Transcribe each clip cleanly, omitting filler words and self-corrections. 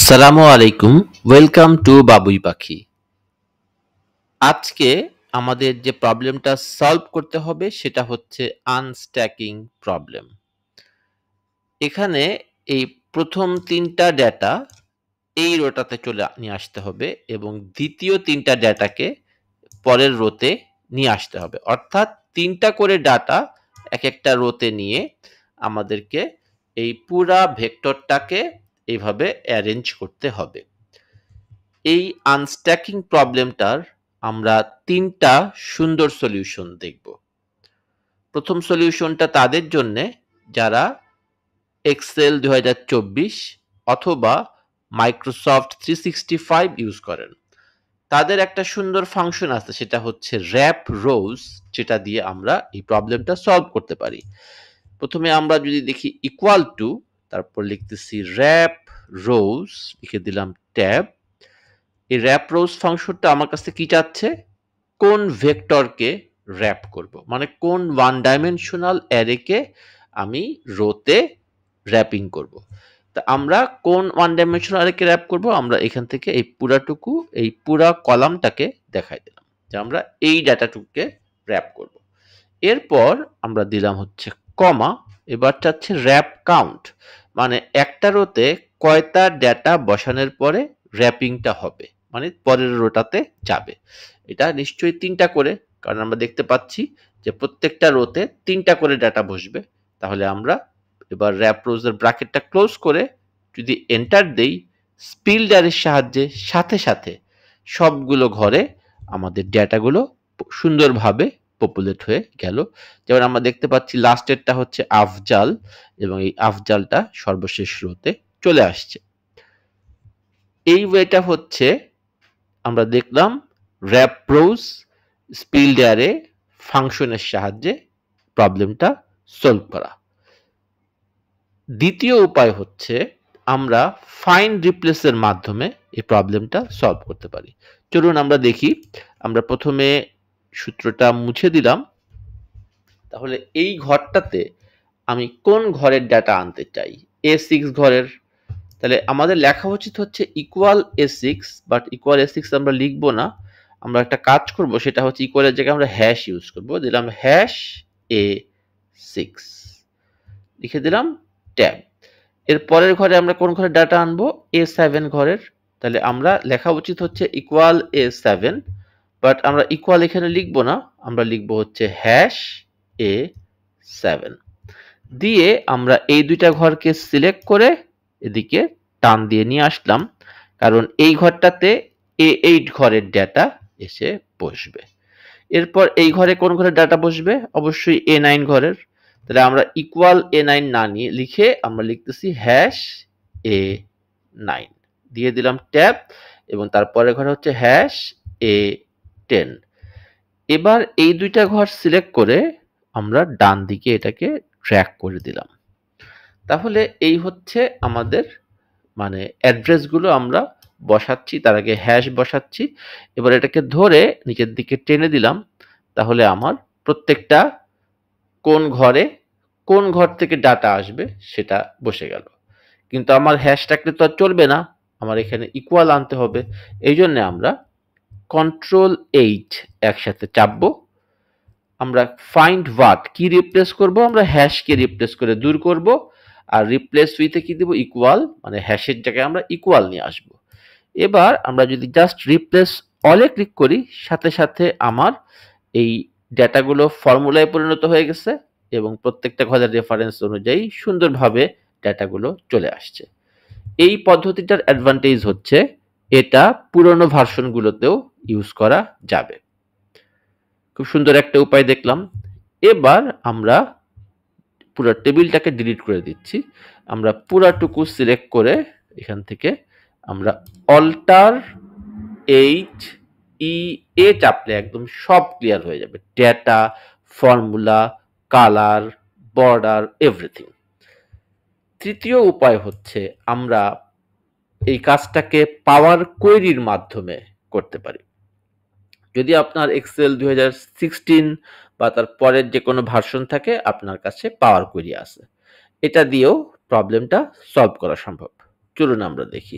আসসালামু আলাইকুম। Welcome to বাবুই পাখি। আজকে আমাদের যে প্রবলেমটা সলভ করতে হবে সেটা হচ্ছে আনস্ট্যাকিং প্রবলেম। এখানে এই প্রথম ৩টা ডেটা এই রোটাতে নিয়ে আসতে হবে এবং দ্বিতীয় ৩টা ডেটাকে পরের রোতে নিয়ে আসতে হবে। অর্থাৎ ৩টা করে ডাটা একটা রোতে নিয়ে আমাদেরকে এই পুরা ভেক্টরটাকে এইভাবে অ্যারেঞ্জ করতে হবে। এই আনস্ট্যাকিং প্রবলেমটার আমরা ৩টা সুন্দর সলিউশন দেখব। প্রথম সলিউশনটা তাদের জন্যে যারা এক্সেল ২০২৪ অথবা মাইক্রোসফট 365 ইউজ করেন। তাদের একটা সুন্দর ফাংশন আছে, সেটা হচ্ছে র‍্যাপ রোজ, যেটা দিয়ে আমরা এই প্রবলেমটা সলভ করতে পারি। প্রথমে আমরা যদি দেখি ইকুয়াল টু, তারপর লিখতেছি র‍্যাপ রোজ, লিখে দিলাম ট্যাব। এই র‍্যাপ রোজ ফাংশনটা আমার কাছে কি চাচ্ছে? কোন ভেক্টরকে র‍্যাপ করব, মানে কোন ওয়ান ডাইমেনশনাল অ্যারেকে আমি রোতে র‍্যাপিং করব। তা আমরা কোন ওয়ান ডাইমেনশনাল অ্যারেকে র‍্যাপ করব, আমরা এখান থেকে এই পুরাটুকু, এই পুরা কলামটাকে দেখাই দিলাম যে আমরা এই ডাটাটুকুকে র‍্যাপ করব। এরপর আমরা দিলাম হচ্ছে কমা। এবার চাচ্ছে র‍্যাপ কাউন্ট, মানে একটা রোতে কয়টা ডেটা বসানোর পরে র‍্যাপিংটা হবে, মানে পরের রোটাতে যাবে। এটা নিশ্চয়ই ৩টা করে, কারণ আমরা দেখতে পাচ্ছি যে প্রত্যেকটা রোতে ৩টা করে ডাটা বসবে। তাহলে আমরা এবার র‍্যাপ রোজের ব্র্যাকেটটা ক্লোজ করে যদি এন্টার দেই, স্পিল্ডারের সাহায্যে সাথে সাথে সবগুলো ঘরে আমাদের ডেটাগুলো সুন্দরভাবে পপুলেট হয়ে গেল। যেমন আমরা দেখতে পাচ্ছি লাস্টেরটা হচ্ছে আফজাল, এবং এই আফজালটা সর্বশেষ রোতে চলে আসছে। এই ওয়েটা হচ্ছে আমরা দেখলাম র‍্যাপ রোজ স্পিল্ড অ্যারে ফাংশনের সাহায্যে প্রবলেমটা সলভ করা। দ্বিতীয় উপায় হচ্ছে আমরা ফাইন্ড রিপ্লেসের মাধ্যমে এই প্রবলেমটা সলভ করতে পারি। চলুন আমরা দেখি। আমরা প্রথমে সূত্রটা মুছে দিলাম। তাহলে এই ঘরটাতে আমি কোন ঘরের ডাটা আনতে চাই? A6 ঘরের। তাহলে আমাদের লেখা উচিত হচ্ছে equal A6, but equal A6 আমরা লিখব না। আমরা একটা কাজ করব, সেটা হচ্ছে ইকুয়ালের জায়গায় আমরা হ্যাশ ইউজ করব। দিলাম হ্যাশ A6, লিখে দিলাম ট্যাব। এর পরের ঘরে আমরা কোন ঘরের ডাটা আনবো? A7 ঘরের। তাহলে আমরা লেখা উচিত হচ্ছে ইকুয়াল A7, বাট আমরা ইকুয়াল এখানে লিখব না, আমরা লিখব হচ্ছে হ্যাশ A7 দিয়ে আমরা এই দুইটা ঘরকে সিলেক্ট করে এদিকে টান দিয়ে নিয়ে আসলাম, কারণ এই ঘরটাতে A8 ঘরের ডাটা এসে বসবে। এরপর এই ঘরে কোন ঘরের ডাটা বসবে? অবশ্যই A9 ঘরের। তাহলে আমরা ইকুয়াল A9 না নিয়ে লিখে আমরা লিখতেছি হ্যাশ A9 দিয়ে দিলাম ট্যাব, এবং তারপরে ঘরে হচ্ছে হ্যাশ A10। এবার এই দুইটা ঘর সিলেক্ট করে আমরা ডান দিকে এটাকে ড্র্যাগ করে দিলাম। তাহলে এই হচ্ছে আমাদের, মানে অ্যাড্রেসগুলো আমরা বসাচ্ছি, তার আগে হ্যাশ বসাচ্ছি। এবার এটাকে ধরে নিচের দিকে টেনে দিলাম। তাহলে আমার প্রত্যেকটা কোন ঘরে কোন ঘর থেকে ডাটা আসবে সেটা বসে গেল। কিন্তু আমার হ্যাশ থাকলে তো আর চলবে না, আমার এখানে ইকুয়াল আনতে হবে। এই জন্য আমরা Ctrl+H একসাথে চাপবো। আমরা ফাইন্ড হোয়াট কি রিপ্লেস করব? আমরা হ্যাশকে রিপ্লেস করে দূর করব, আর রিপ্লেস উইথে কি দেব? ইকুয়াল, মানে হ্যাশের জায়গায় আমরা ইকুয়াল নিয়ে আসব। এবার আমরা যদি জাস্ট রিপ্লেস অলে ক্লিক করি, সাথে সাথে আমার এই ডেটাগুলো ফর্মুলায় পরিণত হয়ে গেছে এবং প্রত্যেকটা ঘরের রেফারেন্স অনুযায়ী সুন্দরভাবে ডেটাগুলো চলে আসছে। এই পদ্ধতিটার অ্যাডভান্টেজ হচ্ছে এটা পুরনো ভার্সনগুলোতেও ইউজ করা যাবে। খুব সুন্দর একটা উপায় দেখলাম। এবার আমরা পুরো টেবিলটাকে ডিলিট করে দিচ্ছি। আমরা পুরাটুকু সিলেক্ট করে এখান থেকে আমরা Alt+H+E চাপলে একদম সব ক্লিয়ার হয়ে যাবে। Data, formula, colour, border, everything. তৃতীয় উপায় হচ্ছে আমরা এই কাজটাকে পাওয়ার কোয়েরির মাধ্যমে করতে পারি। যদি আপনার এক্সেল 2016 বা তার পরের যে কোনো ভার্সন থাকে, আপনার কাছে পাওয়ার কোয়েরি আছে, এটা দিয়েও প্রবলেমটা সলভ করা সম্ভব। চলুন আমরা দেখি।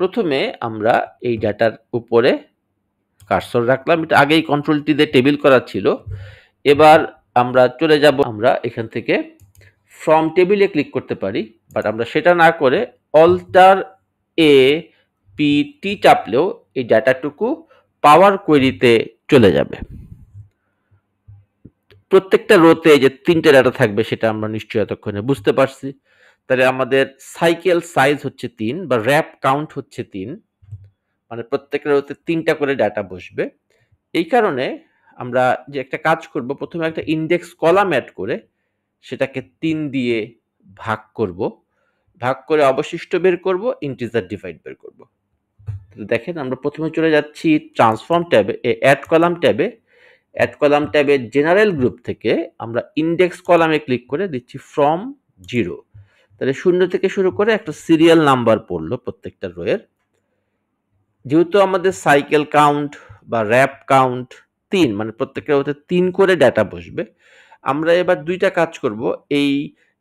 প্রথমে আমরা এই ডাটার উপরে কার্সর রাখলাম, এটা আগেই কন্ট্রোল-টি দিয়ে টেবিল করা ছিল। এবার আমরা চলে যাব, আমরা এখান থেকে ফ্রম টেবিলে ক্লিক করতে পারি, বাট আমরা সেটা না করে Alt+A+P+T চাপলেও এই ডাটাটুকু পাওয়ার কোয়েরিতে চলে যাবে। প্রত্যেকটা রোতে যে 3টে ডাটা থাকবে সেটা আমরা নিশ্চয়ই এতক্ষণে বুঝতে পারছি। তাহলে আমাদের সাইকেল সাইজ হচ্ছে 3 বা র্যাপ কাউন্ট হচ্ছে 3, মানে প্রত্যেকটা রোতে 3টা করে ডাটা বসবে। এই কারণে আমরা যে একটা কাজ করব, প্রথমে একটা ইন্ডেক্স কলাম অ্যাড করে সেটাকে 3 দিয়ে ভাগ করব, ভাগ করে অবশিষ্ট বের করব, ইন্টিজার ডিভাইড বের করব। দেখেন আমরা প্রথমে চলে যাচ্ছি ট্রান্সফর্ম ট্যাবে, অ্যাড কলাম ট্যাবে। অ্যাড কলাম ট্যাবের জেনারেল গ্রুপ থেকে আমরা ইন্ডেক্স কলামে ক্লিক করে দিচ্ছি ফ্রম 0। তাহলে 0 থেকে শুরু করে একটা সিরিয়াল নাম্বার পড়লো প্রত্যেকটা রোয়ের। যেহেতু আমাদের সাইকেল কাউন্ট বা র্যাপ কাউন্ট 3, মানে প্রত্যেকটা রোতে 3 করে ডাটা বসবে, আমরা এবার 2টা কাজ করব, এই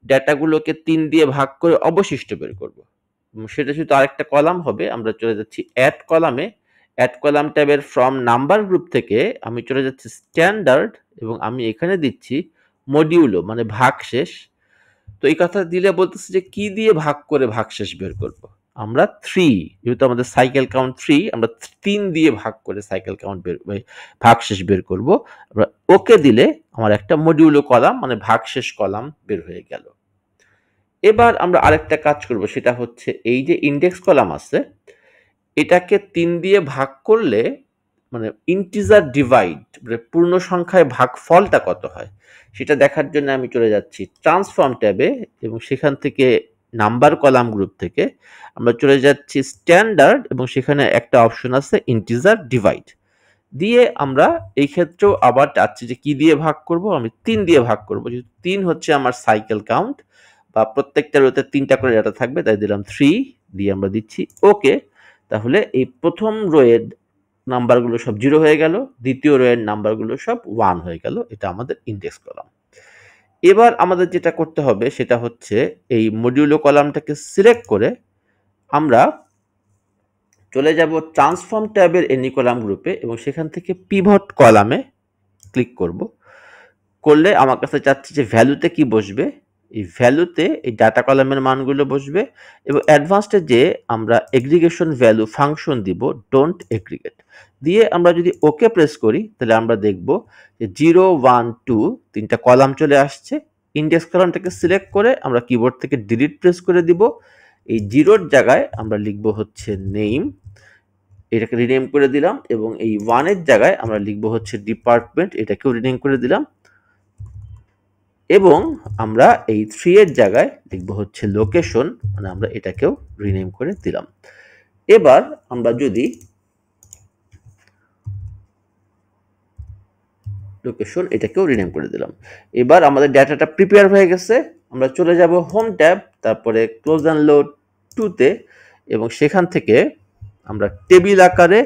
ডাটাগুলোকে 3 দিয়ে ভাগ করে অবশিষ্ট বের করব। সেটা শুধু আরেকটা কলাম হবে। আমরা চলে যাচ্ছি অ্যাড কলামে, অ্যাড কলাম ট্যাবের ফ্রম নাম্বার গ্রুপ থেকে আমি চলে যাচ্ছি স্ট্যান্ডার্ড, এবং আমি এখানে দিচ্ছি মডিউলো, মানে ভাগশেষ। তো এই কথা দিলে বলতেছে যে কি দিয়ে ভাগ করে ভাগশেষ বের করব। আমরা 3, যেহেতু আমাদের সাইকেল কাউন্ট 3, আমরা 3 দিয়ে ভাগ করে সাইকেল কাউন্ট ভাগশেষ বের করব। আমরা ওকে দিলে আমার একটা মডিউলো কলাম, মানে ভাগশেষ কলাম বের হয়ে গেল। এবার আমরা আরেকটা কাজ করব, সেটা হচ্ছে এই যে ইন্ডেক্স কলাম আছে, এটাকে 3 দিয়ে ভাগ করলে মানে ইন্টিজার ডিভাইড, মানে পূর্ণ সংখ্যায় ভাগফলটা কত হয় সেটা দেখার জন্য আমি চলে যাচ্ছি ট্রান্সফর্ম ট্যাবে, এবং সেখান থেকে নাম্বার কলাম গ্রুপ থেকে আমরা চলে যাচ্ছি স্ট্যান্ডার্ড, এবং সেখানে একটা অপশন আছে ইন্টিজার ডিভাইড দিয়ে। আমরা এই ক্ষেত্রেও আবার চাচ্ছি যে কি দিয়ে ভাগ করব, আমি 3 দিয়ে ভাগ করব, যেহেতু 3 হচ্ছে আমার সাইকেল কাউন্ট, বা প্রত্যেকটা রোতে 3টা করে ডাটা থাকবে, তাই দিলাম 3 দিয়ে আমরা দিচ্ছি ওকে। তাহলে এই প্রথম রোয়ের নাম্বারগুলো সব 0 হয়ে গেল, দ্বিতীয় রোয়ের নাম্বারগুলো সব 1 হয়ে গেল। এটা আমাদের ইন্ডেক্স কলাম। এবার আমাদের যেটা করতে হবে সেটা হচ্ছে এই মডিউলো কলামটাকে সিলেক্ট করে আমরা চলে যাব ট্রান্সফর্ম ট্যাবের এনি কলাম গ্রুপে, এবং সেখান থেকে পিভট কলামে ক্লিক করব। করলে আমার কাছে চাচ্ছি যে ভ্যালুতে কি বসবে, এই ভ্যালুতে এই ডাটা কলামের মানগুলো বসবে, এবং অ্যাডভান্সডে যে আমরা এগ্রিগেশন ভ্যালু ফাংশন দিব ডোন্ট এগ্রিগেট দিয়ে আমরা যদি ওকে প্রেস করি, তাহলে আমরা দেখব যে 0, 1, 2 3টা কলাম চলে আসছে। ইন্ডেক্স কলামটাকে সিলেক্ট করে আমরা কিবোর্ড থেকে ডিলিট প্রেস করে দিব। এই 0-র জায়গায় আমরা লিখব হচ্ছে নেম, এটাকে রিনেম করে দিলাম, এবং এই 1-এর জায়গায় আমরা লিখব হচ্ছে ডিপার্টমেন্ট, এটাকেও রিনেম করে দিলাম, এবং আমরা এই 3-এর জায়গায় লিখব হচ্ছে লোকেশন, মানে আমরা এটাকেও রিনেম করে দিলাম। এবার আমরা যদি লোকেশন, এটাকেও রিনেম করে দিলাম। এবার আমাদের ডাটাটা প্রিপেয়ার হয়ে গেছে। আমরা চলে যাব হোম ট্যাব, তারপরে ক্লোজ অ্যান্ড লোড 2-তে, এবং সেখান থেকে আমরা টেবিল আকারে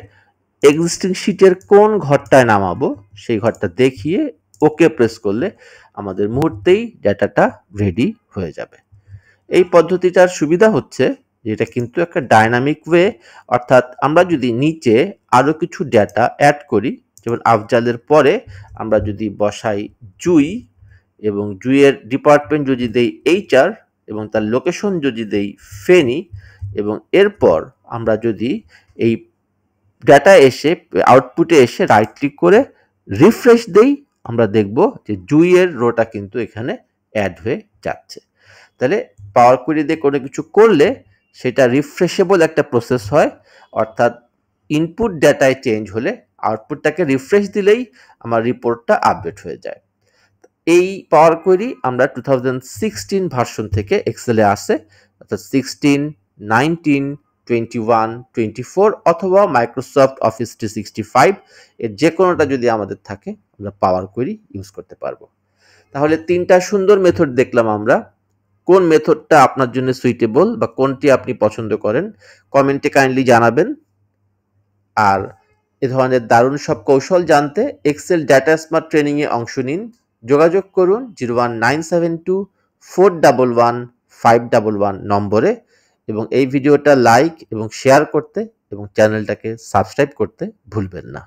এক্সিস্টিং শিটের কোন ঘরটায় নামাবো সেই ঘরটা দেখিয়ে ওকে প্রেস করলে আমাদের মুহূর্তেই ডাটাটা রেডি হয়ে যাবে। এই পদ্ধতিটার সুবিধা হচ্ছে যেটা কিন্তু একটা ডাইনামিক ওয়ে, অর্থাৎ আমরা যদি নিচে আরো কিছু ডাটা অ্যাড করি, যেমন আফজালের পরে আমরা যদি বসাই জুই, এবং জুইয়ের ডিপার্টমেন্ট যদি দেই HR, এবং তার লোকেশন যদি দেই ফেনী, এবং এরপর আমরা যদি এই ডাটা এসে আউটপুটে এসে রাইট ক্লিক করে রিফ্রেশ দেই, আমরা দেখব যে জুইয়ের রোটা কিন্তু এখানে অ্যাড হয়ে যাচ্ছে। তাহলে পাওয়ার কোয়েরি দিয়ে কোনো কিছু করলে সেটা রিফ্রেশেবল একটা প্রসেস হয়, অর্থাৎ ইনপুট ডাটায় চেঞ্জ হলে আউটপুটটাকে রিফ্রেশ দিলেই আমার রিপোর্টটা আপডেট হয়ে যায়। এই পাওয়ার কোয়েরি আমরা 2016 ভার্সন থেকে এক্সেলে আসে, অর্থাৎ 16, 19, 21, 24 অথবা মাইক্রোসফট অফিস 365 এর যে কোনোটা যদি আমাদের থাকে আমরা পাওয়ার কোয়েরি ইউজ করতে পারবো। তাহলে 3টা সুন্দর মেথড দেখলাম আমরা। কোন মেথডটা আপনার জন্য সুইটেবল বা কোনটি আপনি পছন্দ করেন কমেন্টে কাইন্ডলি জানাবেন। আর এ ধরনের দারুণ সব কৌশল জানতে এক্সেল ডাটা স্মার্ট ট্রেনিং এ অংশ নিন। যোগাযোগ করুন 01972 411 511 নম্বরে, এবং এই ভিডিওটা লাইক এবং শেয়ার করতে এবং চ্যানেলটাকে সাবস্ক্রাইব করতে ভুলবেন না।